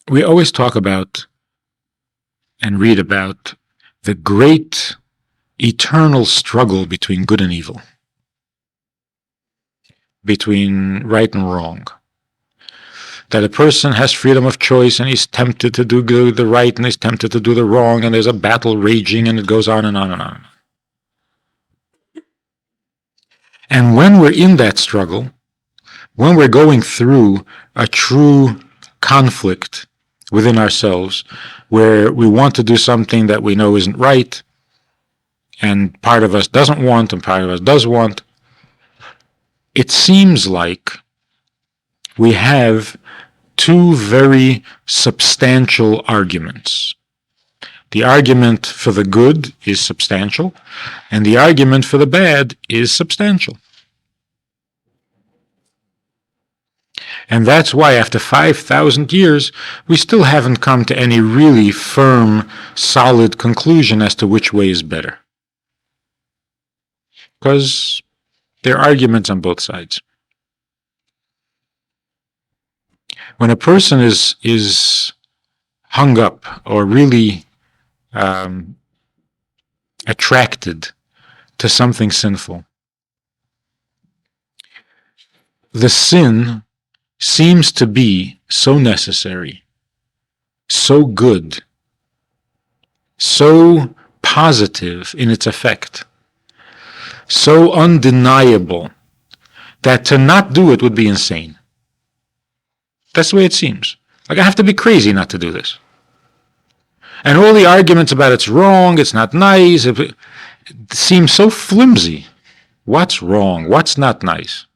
We always talk about and read about the great eternal struggle between good and evil, between right and wrong. That a person has freedom of choice and he's tempted to do the right and he's tempted to do the wrong, and there's a battle raging and it goes on and on and on. And when we're in that struggle, when we're going through a true conflict within ourselves, where we want to do something that we know isn't right, and part of us doesn't want and part of us does want, it seems like we have two very substantial arguments. The argument for the good is substantial, and the argument for the bad is substantial. And that's why after 5,000 years, we still haven't come to any really firm, solid conclusion as to which way is better. Because there are arguments on both sides. When a person is hung up or really attracted to something sinful, the sin seems to be so necessary, so good, so positive in its effect, so undeniable, that to not do it would be insane. That's the way it seems. Like, I have to be crazy not to do this. And all the arguments about it's wrong, it's not nice, it seems so flimsy. What's wrong? What's not nice?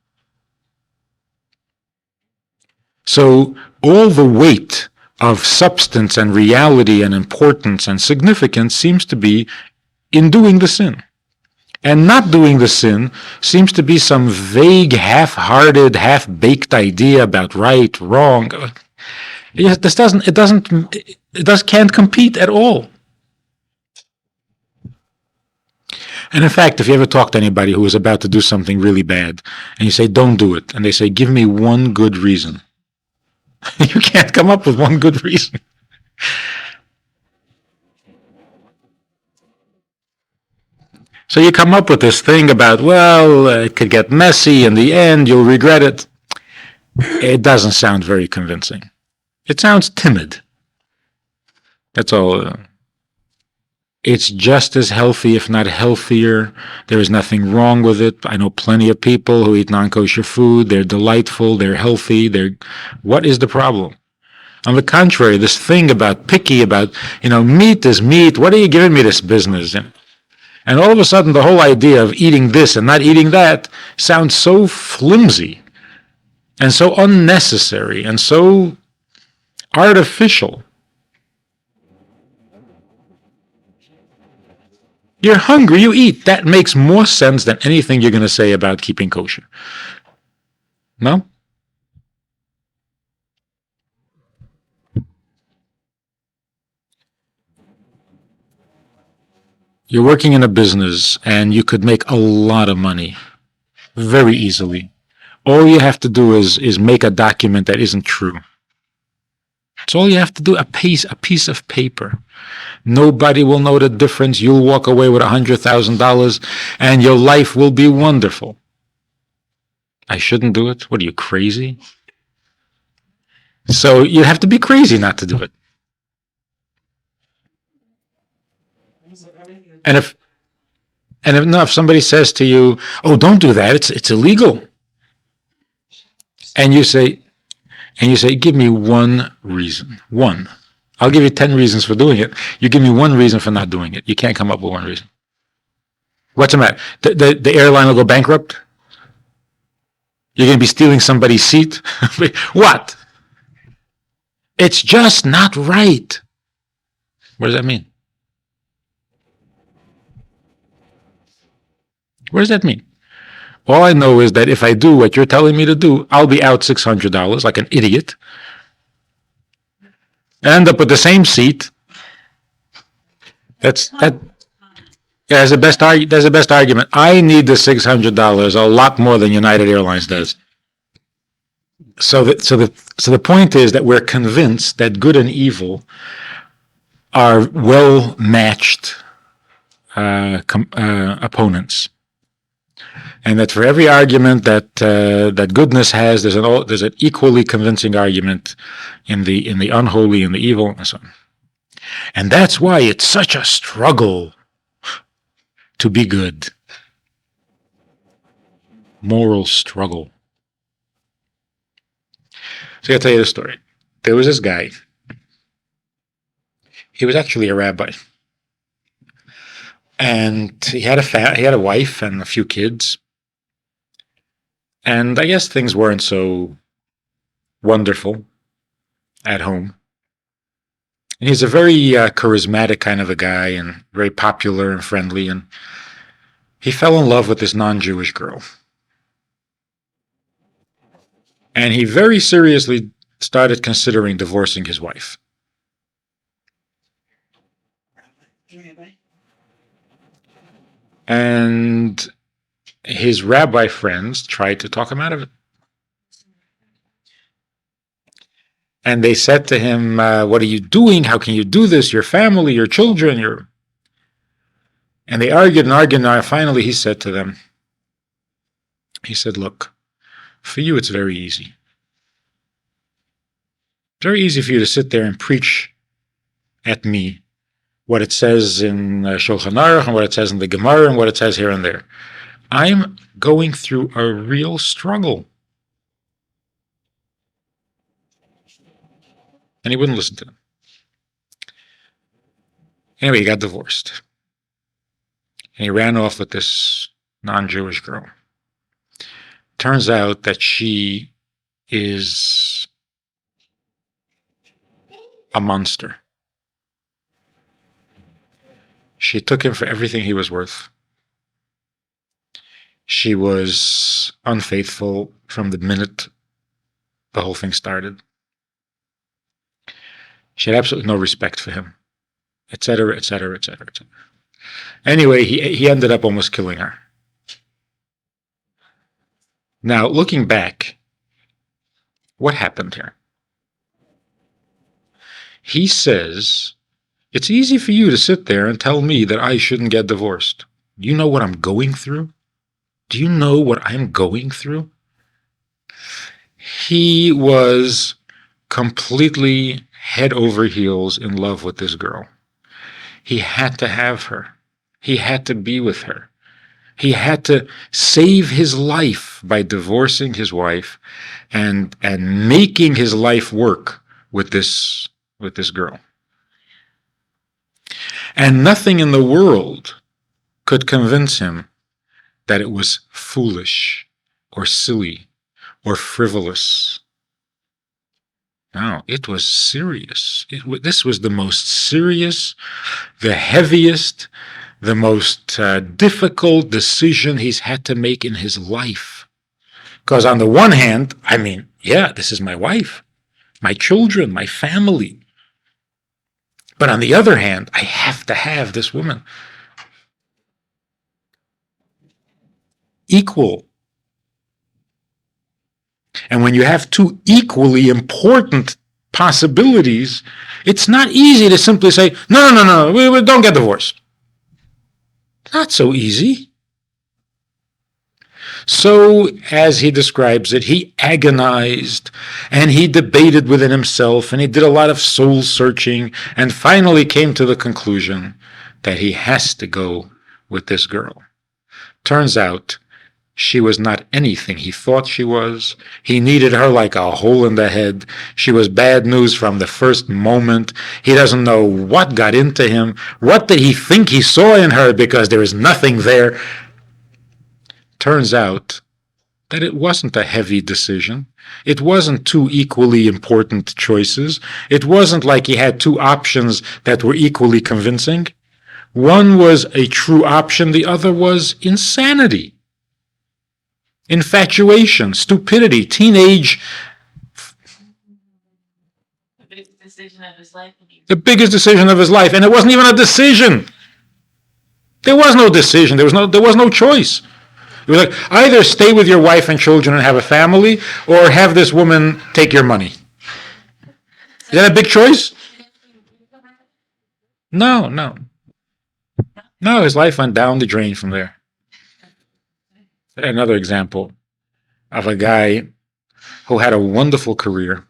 So all the weight of substance and reality and importance and significance seems to be in doing the sin. And not doing the sin seems to be some vague, half-hearted, half-baked idea about right, wrong. It can't compete at all. And in fact, if you ever talk to anybody who is about to do something really bad, and you say, don't do it, and they say, give me one good reason, you can't come up with one good reason. So you come up with this thing about, well, it could get messy in the end, you'll regret it. It doesn't sound very convincing. It sounds timid. That's all. It's just as healthy, if not healthier. There is nothing wrong with it. I know plenty of people who eat non-kosher food. They're delightful. They're healthy. What is the problem? On the contrary, this thing about picky, about, meat is meat. What are you giving me this business? And all of a sudden, the whole idea of eating this and not eating that sounds so flimsy and so unnecessary and so artificial. You're hungry, you eat. That makes more sense than anything you're going to say about keeping kosher. No? You're working in a business and you could make a lot of money very easily. All you have to do is make a document that isn't true. It's all you have to do, a piece of paper. Nobody will know the difference. You'll walk away with $100,000 and your life will be wonderful. I shouldn't do it? What are you, crazy? So you have to be crazy not to do it. And if somebody says to you, "Oh, don't do that. It's illegal," and you say, "Give me one reason. One. I'll give you 10 reasons for doing it. You give me one reason for not doing it." You can't come up with one reason. What's the matter? The airline will go bankrupt? You're going to be stealing somebody's seat? What? It's just not right. What does that mean? What does that mean? All I know is that if I do what you're telling me to do, I'll be out $600 like an idiot. I end up with the same seat. That's the best argument. I need the $600 a lot more than United Airlines does. So the point is that we're convinced that good and evil are well matched opponents, and that for every argument that goodness has, there's an equally convincing argument in the unholy and the evil and so on. And that's why it's such a struggle to be good. Moral struggle. So I'll tell you the story. There was this guy. He was actually a rabbi, and he had a wife and a few kids. And I guess things weren't so wonderful at home. And he's a very charismatic kind of a guy and very popular and friendly. And he fell in love with this non-Jewish girl. And he very seriously started considering divorcing his wife. And his rabbi friends tried to talk him out of it. And they said to him, what are you doing? How can you do this? Your family, your children, And they argued and argued, and finally he said to them, he said, look, for you it's very easy. Very easy for you to sit there and preach at me what it says in Shulchan Aruch and what it says in the Gemara and what it says here and there. I'm going through a real struggle. And he wouldn't listen to them. Anyway, he got divorced. And he ran off with this non-Jewish girl. Turns out that she is a monster. She took him for everything he was worth. She was unfaithful from the minute the whole thing started. She had absolutely no respect for him, etc., etc., etc., etc. Anyway, he ended up almost killing her. Now, looking back, what happened here? He says, it's easy for you to sit there and tell me that I shouldn't get divorced. Do you know what I'm going through? Do you know what I'm going through? He was completely head over heels in love with this girl. He had to have her. He had to be with her. He had to save his life by divorcing his wife and making his life work with this girl. And nothing in the world could convince him that it was foolish or silly or frivolous. No, it was serious. This was the most serious, the heaviest, the most difficult decision he's had to make in his life. Because on the one hand, I mean, yeah, this is my wife, my children, my family. But on the other hand, I have to have this woman. Equal. And when you have two equally important possibilities, it's not easy to simply say, no, we don't get divorced. Not so easy. So, as he describes it, he agonized and he debated within himself and he did a lot of soul searching and finally came to the conclusion that he has to go with this girl. Turns out, she was not anything he thought she was. He needed her like a hole in the head. She was bad news from the first moment. He doesn't know what got into him. What did he think he saw in her because there is nothing there? Turns out that it wasn't a heavy decision. It wasn't two equally important choices. It wasn't like he had two options that were equally convincing. One was a true option. The other was insanity. Infatuation, stupidity, teenage. The biggest decision of his life. The biggest decision of his life. And it wasn't even a decision. There was no decision. There was no choice. It was like, either stay with your wife and children and have a family, or have this woman take your money. Is that a big choice? No, no. No, his life went down the drain from there. Another example of a guy who had a wonderful career,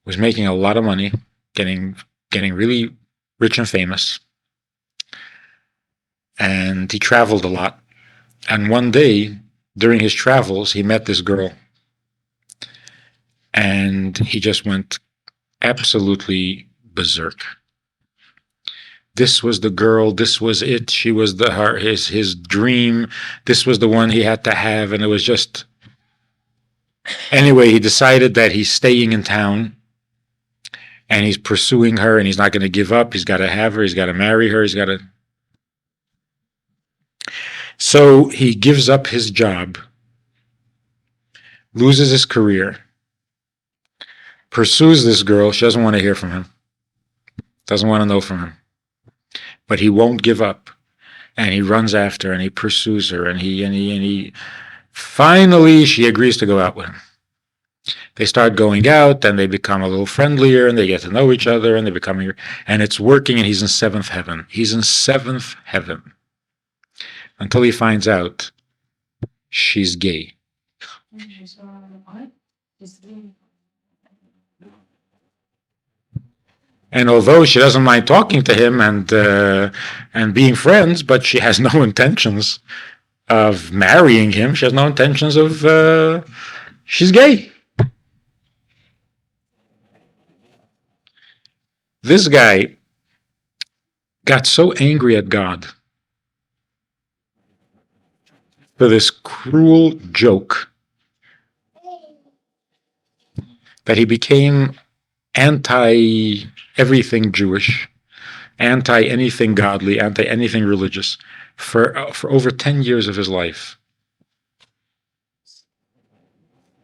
was making a lot of money, getting really rich and famous, and he traveled a lot. And one day during his travels, he met this girl, and he just went absolutely berserk. This was the girl. This was it. She was his dream. This was the one he had to have, and it was just. Anyway, he decided that he's staying in town, and he's pursuing her, and he's not going to give up. He's got to have her. He's got to marry her. He's got to. So he gives up his job, loses his career, pursues this girl. She doesn't want to hear from him. Doesn't want to know from him. But he won't give up, and he runs after her, and he pursues her, and he finally she agrees to go out with him. They start going out, and they become a little friendlier, and they get to know each other, and they become, and it's working, and he's in seventh heaven. He's in seventh heaven until he finds out she's gay. And although she doesn't mind talking to him and being friends, but she has no intentions of marrying him. She has no intentions of. She's gay. This guy got so angry at God for this cruel joke that he became anti everything Jewish, anti anything godly, anti anything religious for over 10 years of his life.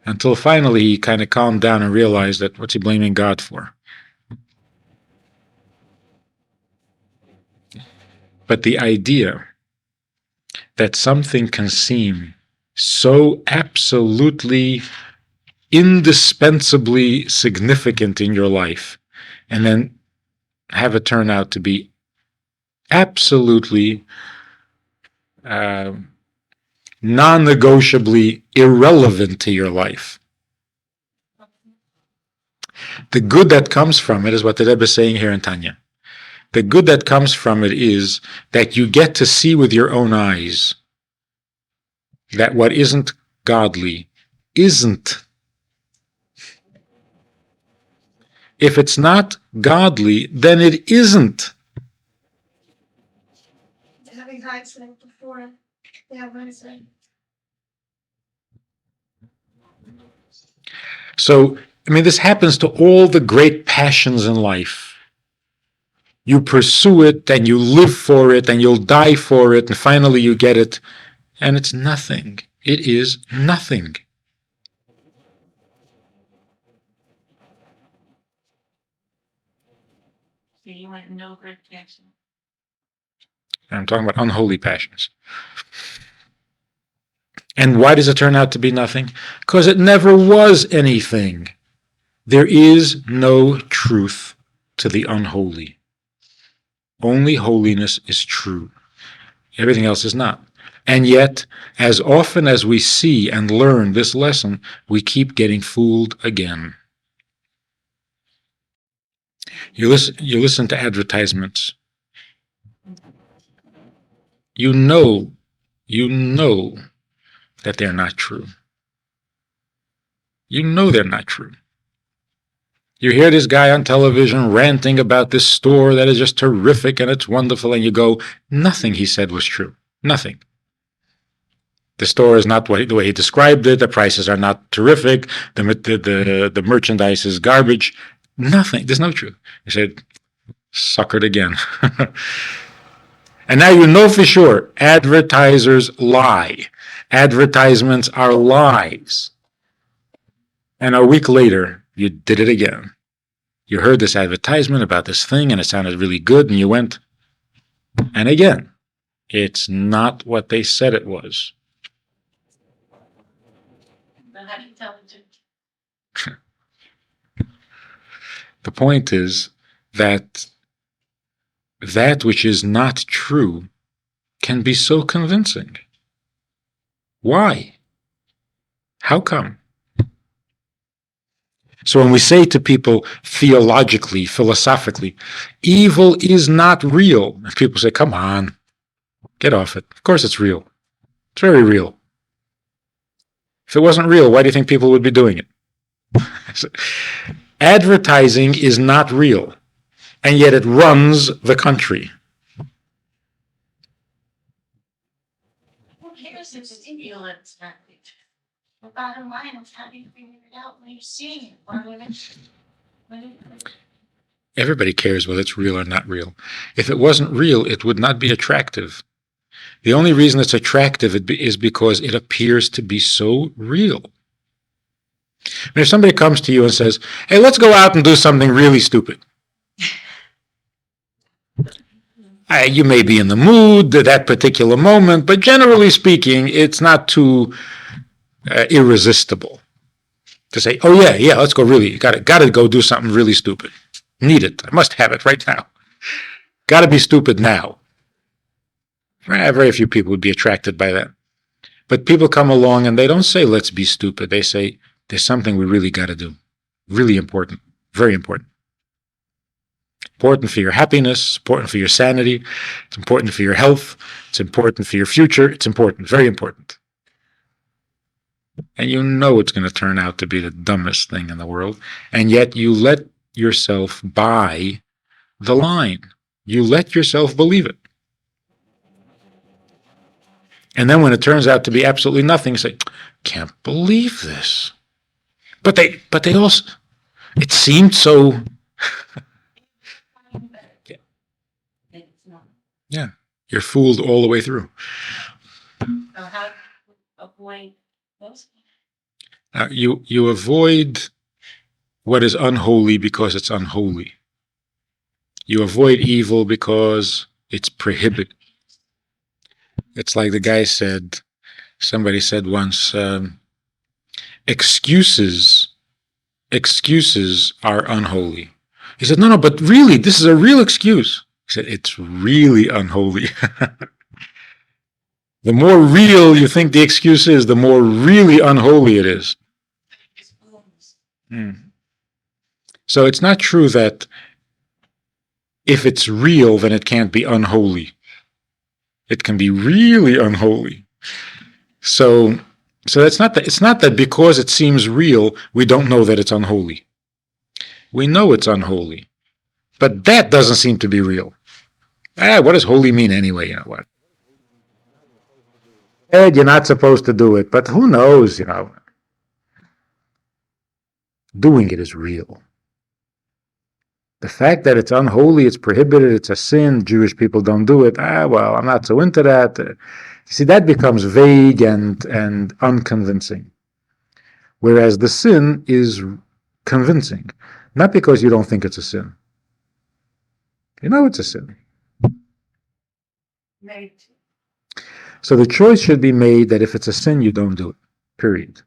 Until finally he kind of calmed down and realized that what's he blaming God for? But the idea that something can seem so absolutely indispensably significant in your life and then have it turn out to be absolutely non-negotiably irrelevant to your life. The good that comes from it is what the Rebbe is saying here in Tanya. The good that comes from it is that you get to see with your own eyes that what isn't godly isn't. If it's not godly, then it isn't. So, I mean, this happens to all the great passions in life. You pursue it, and you live for it, and you'll die for it, and finally you get it, and it's nothing. It is nothing. So you want no good passion. I'm talking about unholy passions. And why does it turn out to be nothing? Because it never was anything. There is no truth to the unholy. Only holiness is true. Everything else is not. And yet, as often as we see and learn this lesson, we keep getting fooled again. You listen to advertisements. You know that they're not true. You know they're not true. You hear this guy on television ranting about this store that is just terrific and it's wonderful, and you go, nothing he said was true. Nothing. The store is not the way he described it. The prices are not terrific. The merchandise is garbage. Nothing. There's no truth. He said, suckered again. And now you know for sure, advertisers lie. Advertisements are lies. And a week later, you did it again. You heard this advertisement about this thing, and it sounded really good, and you went, and again. It's not what they said it was. But how do you tell the difference? The point is that that which is not true can be so convincing. Why? How come? So when we say to people theologically, philosophically, evil is not real, people say, come on, get off it. Of course it's real. It's very real. If it wasn't real, why do you think people would be doing it? Advertising is not real, and yet it runs the country. Who cares if it's real or it's not real? The bottom line is how do you figure it out when you're seeing it? Or when it Everybody cares whether it's real or not real. If it wasn't real, it would not be attractive. The only reason it's attractive is because it appears to be so real. And if somebody comes to you and says, hey, let's go out and do something really stupid. You may be in the mood at that particular moment, but generally speaking, it's not too irresistible to say, oh yeah, let's go really, gotta go do something really stupid. Need it. I must have it right now. Gotta be stupid now. Very few people would be attracted by that. But people come along and they don't say, let's be stupid. They say, there's something we really got to do. Really important. Very important. Important for your happiness. Important for your sanity. It's important for your health. It's important for your future. It's important. Very important. And you know it's going to turn out to be the dumbest thing in the world. And yet you let yourself buy the line. You let yourself believe it. And then when it turns out to be absolutely nothing, you say, can't believe this. But they also, it seemed so. Yeah, you're fooled all the way through. So how do you avoid those? You avoid what is unholy because it's unholy. You avoid evil because it's prohibited. It's like the guy said, somebody said once, excuses are unholy. He said, no, but really, this is a real excuse. He said, it's really unholy. The more real you think the excuse is, the more really unholy it is. So it's not true that if it's real, then it can't be unholy. It can be really unholy. So it's not that because it seems real, we don't know that it's unholy. We know it's unholy, but that doesn't seem to be real. What does holy mean anyway? You know what? Ed, you're not supposed to do it, but who knows? Doing it is real. The fact that it's unholy, it's prohibited, it's a sin, Jewish people don't do it. Well, I'm not so into that. You see, that becomes vague and unconvincing. Whereas the sin is convincing, not because you don't think it's a sin. You know it's a sin. Right. So the choice should be made that if it's a sin, you don't do it. Period.